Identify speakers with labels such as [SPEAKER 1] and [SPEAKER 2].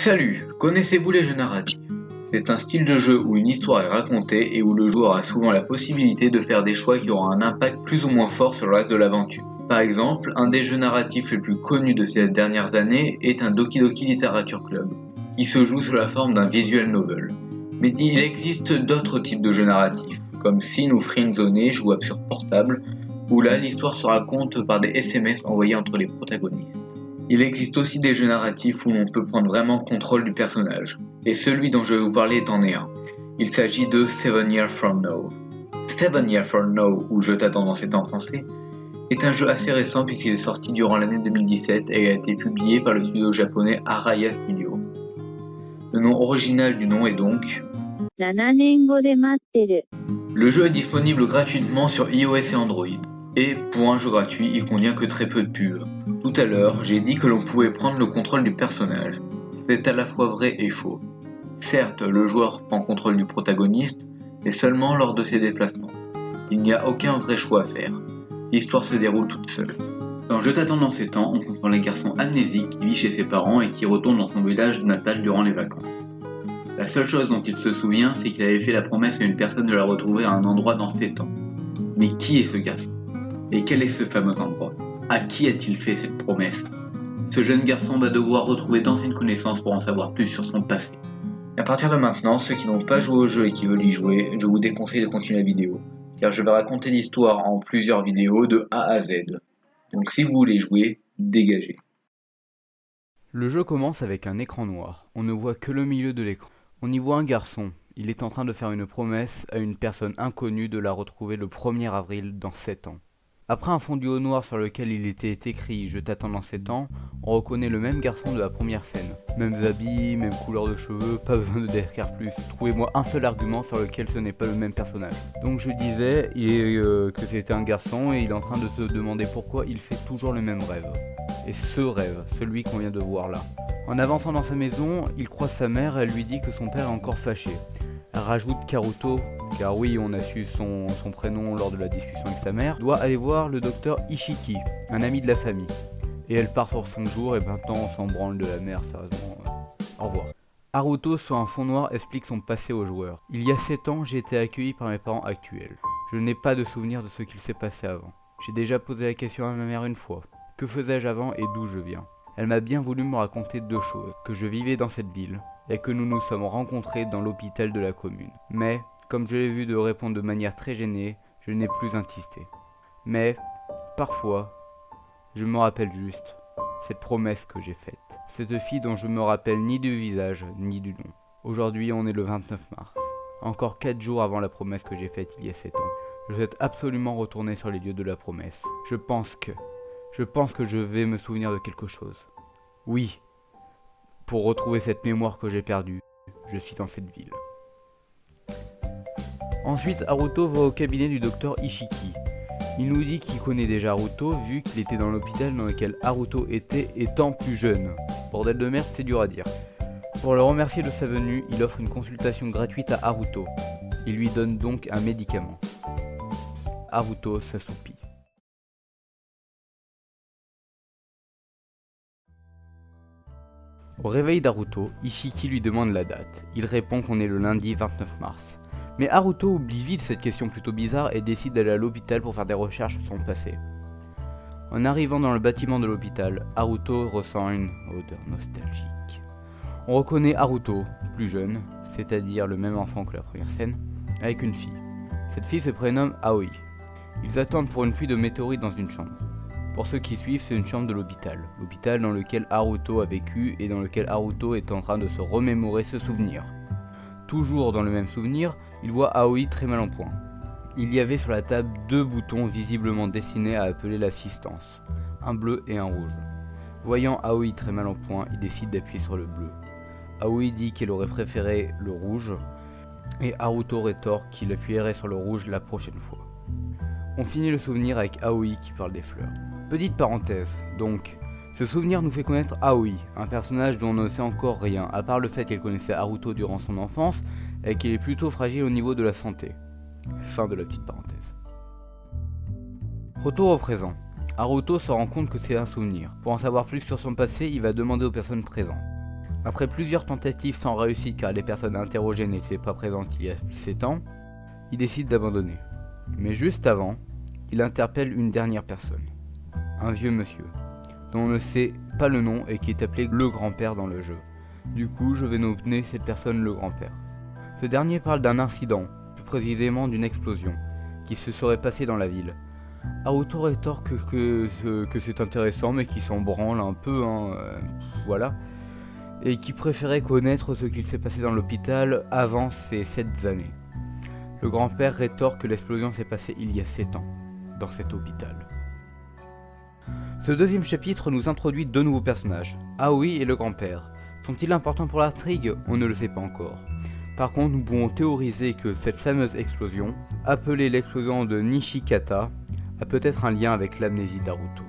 [SPEAKER 1] Salut, connaissez-vous les jeux narratifs? C'est un style de jeu où une histoire est racontée et où le joueur a souvent la possibilité de faire des choix qui auront un impact plus ou moins fort sur le reste de l'aventure. Par exemple, un des jeux narratifs les plus connus de ces dernières années est un Doki Doki Literature Club, qui se joue sous la forme d'un visual novel. Mais il existe d'autres types de jeux narratifs, comme Sin ou Friendzone jouables sur portable, où là l'histoire se raconte par des SMS envoyés entre les protagonistes. Il existe aussi des jeux narratifs où l'on peut prendre vraiment contrôle du personnage, et celui dont je vais vous parler en est un. Il s'agit de 7 Years From Now. 7 Years From Now, ou Je t'attends dans 7 ans en français, est un jeu assez récent puisqu'il est sorti durant l'année 2017 et a été publié par le studio japonais Araya Studio. Le nom original du nom est donc
[SPEAKER 2] 7年後で待ってる。
[SPEAKER 1] Le jeu est disponible gratuitement sur iOS et Android. Et pour un jeu gratuit, il contient que très peu de pubs. Tout à l'heure, j'ai dit que l'on pouvait prendre le contrôle du personnage. C'est à la fois vrai et faux. Certes, le joueur prend contrôle du protagoniste, mais seulement lors de ses déplacements. Il n'y a aucun vrai choix à faire. L'histoire se déroule toute seule. Dans Je t'attends dans 7 ans, on comprend les garçons amnésiques qui vit chez ses parents et qui retourne dans son village natal durant les vacances. La seule chose dont il se souvient, c'est qu'il avait fait la promesse à une personne de la retrouver à un endroit dans 7 ans. Mais qui est ce garçon? Et quel est ce fameux endroit? À qui a-t-il fait cette promesse? Ce jeune garçon va devoir retrouver d'anciennes connaissances pour en savoir plus sur son passé. À partir de maintenant, ceux qui n'ont pas joué au jeu et qui veulent y jouer, je vous déconseille de continuer la vidéo, car je vais raconter l'histoire en plusieurs vidéos de A à Z. Donc si vous voulez jouer, dégagez.
[SPEAKER 3] Le jeu commence avec un écran noir. On ne voit que le milieu de l'écran. On y voit un garçon. Il est en train de faire une promesse à une personne inconnue de la retrouver le 1er avril dans 7 ans. Après un fondu au noir sur lequel il était écrit « Je t'attends dans 7 ans », on reconnaît le même garçon de la première scène. Mêmes habits, même couleur de cheveux, pas besoin de décrire plus. Trouvez-moi un seul argument sur lequel ce n'est pas le même personnage. Donc je disais que c'était un garçon et il est en train de se demander pourquoi il fait toujours le même rêve. Et ce rêve, celui qu'on vient de voir là. En avançant dans sa maison, il croise sa mère et elle lui dit que son père est encore fâché. Elle rajoute qu'Haruto, car oui on a su son prénom lors de la discussion avec sa mère, doit aller voir le docteur Ishiki, un ami de la famille. Et elle part pour 5 jours et maintenant on s'en branle de la mère, sérieusement. Au revoir. Haruto sur un fond noir explique son passé aux joueurs. Il y a 7 ans, j'ai été accueilli par mes parents actuels. Je n'ai pas de souvenir de ce qu'il s'est passé avant. J'ai déjà posé la question à ma mère une fois. Que faisais-je avant et d'où je viens? Elle m'a bien voulu me raconter 2 choses. Que je vivais dans cette ville et que nous nous sommes rencontrés dans l'hôpital de la commune. Mais, comme je l'ai vu de répondre de manière très gênée, je n'ai plus insisté. Mais, parfois, je me rappelle juste cette promesse que j'ai faite. Cette fille dont je me rappelle ni du visage, ni du nom. Aujourd'hui, on est le 29 mars. Encore 4 jours avant la promesse que j'ai faite il y a 7 ans. Je souhaite absolument retourner sur les lieux de la promesse. Je pense que je vais me souvenir de quelque chose. Oui, pour retrouver cette mémoire que j'ai perdue, je suis dans cette ville. Ensuite, Haruto va au cabinet du docteur Ishiki. Il nous dit qu'il connaît déjà Haruto vu qu'il était dans l'hôpital dans lequel Haruto était étant plus jeune. Bordel de merde, c'est dur à dire. Pour le remercier de sa venue, il offre une consultation gratuite à Haruto. Il lui donne donc un médicament. Haruto s'assoupit. Au réveil d'Haruto, Ishiki lui demande la date. Il répond qu'on est le lundi 29 mars. Mais Haruto oublie vite cette question plutôt bizarre et décide d'aller à l'hôpital pour faire des recherches sur son passé. En arrivant dans le bâtiment de l'hôpital, Haruto ressent une odeur nostalgique. On reconnaît Haruto, plus jeune, c'est-à-dire le même enfant que la première scène, avec une fille. Cette fille se prénomme Aoi. Ils attendent pour une pluie de météorites dans une chambre. Pour ceux qui suivent, c'est une chambre de l'hôpital. L'hôpital dans lequel Haruto a vécu et dans lequel Haruto est en train de se remémorer ce souvenir. Toujours dans le même souvenir, il voit Aoi très mal en point. Il y avait sur la table 2 boutons visiblement destinés à appeler l'assistance, un bleu et un rouge. Voyant Aoi très mal en point, il décide d'appuyer sur le bleu. Aoi dit qu'elle aurait préféré le rouge et Haruto rétorque qu'il appuierait sur le rouge la prochaine fois. On finit le souvenir avec Aoi qui parle des fleurs. Petite parenthèse, donc, ce souvenir nous fait connaître Aoi, un personnage dont on ne sait encore rien, à part le fait qu'elle connaissait Haruto durant son enfance et qu'elle est plutôt fragile au niveau de la santé. Fin de la petite parenthèse. Retour au présent. Haruto se rend compte que c'est un souvenir. Pour en savoir plus sur son passé, il va demander aux personnes présentes. Après plusieurs tentatives sans réussite car les personnes interrogées n'étaient pas présentes il y a 7 ans, il décide d'abandonner. Mais juste avant, il interpelle une dernière personne, un vieux monsieur, dont on ne sait pas le nom et qui est appelé le grand-père dans le jeu. Du coup, je vais nommer cette personne le grand-père. Ce dernier parle d'un incident, plus précisément d'une explosion, qui se serait passée dans la ville. Haruto rétorque que c'est intéressant mais qui s'en branle un peu, voilà, et qui préférait connaître ce qu'il s'est passé dans l'hôpital avant ces 7 années. Le grand-père rétorque que l'explosion s'est passée il y a 7 ans, dans cet hôpital. Ce deuxième chapitre nous introduit 2 nouveaux personnages, Aoi et le grand-père. Sont-ils importants pour l'intrigue? On ne le sait pas encore. Par contre, nous pouvons théoriser que cette fameuse explosion, appelée l'explosion de Nishikata, a peut-être un lien avec l'amnésie d'Haruto.